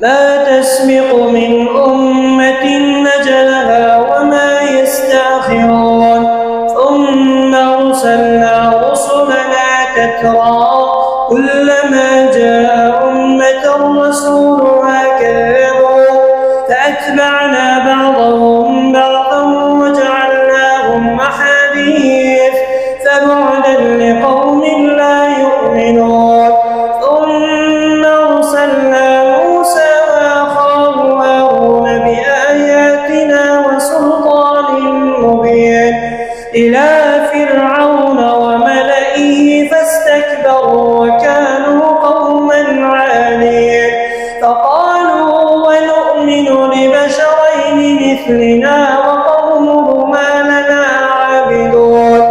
ما تسبق من أمة أجلها وما يستأخرون ثم أرسلنا رسلنا تترى كلما جاء أمة رسولها كذبوا فأتبعنا بعضهم بعضا وجعلناهم أحاديث فبعدا لقوم لا يؤمنون ثم أرسلنا موسى وأخاه هارون بآياتنا وسلطان مبين إلى فرعون وملئه فاستكبروا وكانوا قوما عالين فقالوا ونؤمن لبشرين مثلنا وقومهما لنا عابدون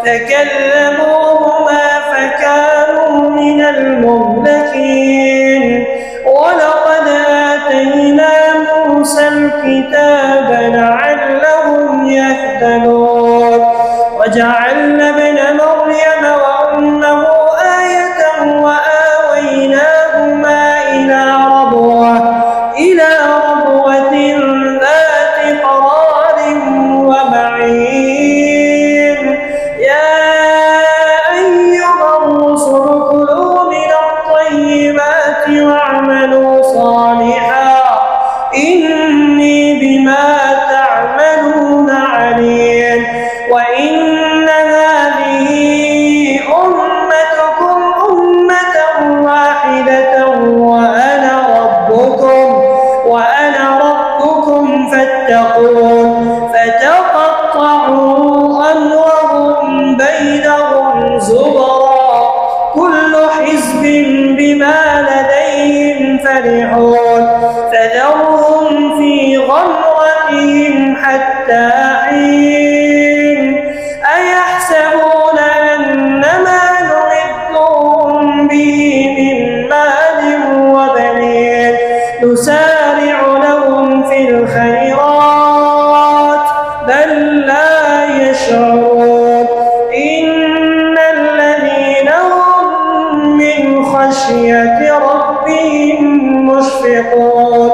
فكذبوهما فكانوا من المهلكين ولقد آتينا موسى الكتاب لعلهم يهتدون وجعلنا ابن مريم وأمه آية وآويناهما إلى ربوة ذات قرار ومعين يا أيها الرسل كلوا من الطيبات واعملوا صالحا إني بما تعملون عليم وإن هذه أمتكم أمة واحدة وأنا ربكم فاتقون فتقطعوا أمرهم بينهم زبرا كل حزب بما لديهم فرحون فذرهم في غمرتهم حتى حين أيحسبون أنما نمدهم به من مال وبنين نسارع لهم في الخيرات بل لا يشعرون إن الذين هم من خشية ربهم مشفقون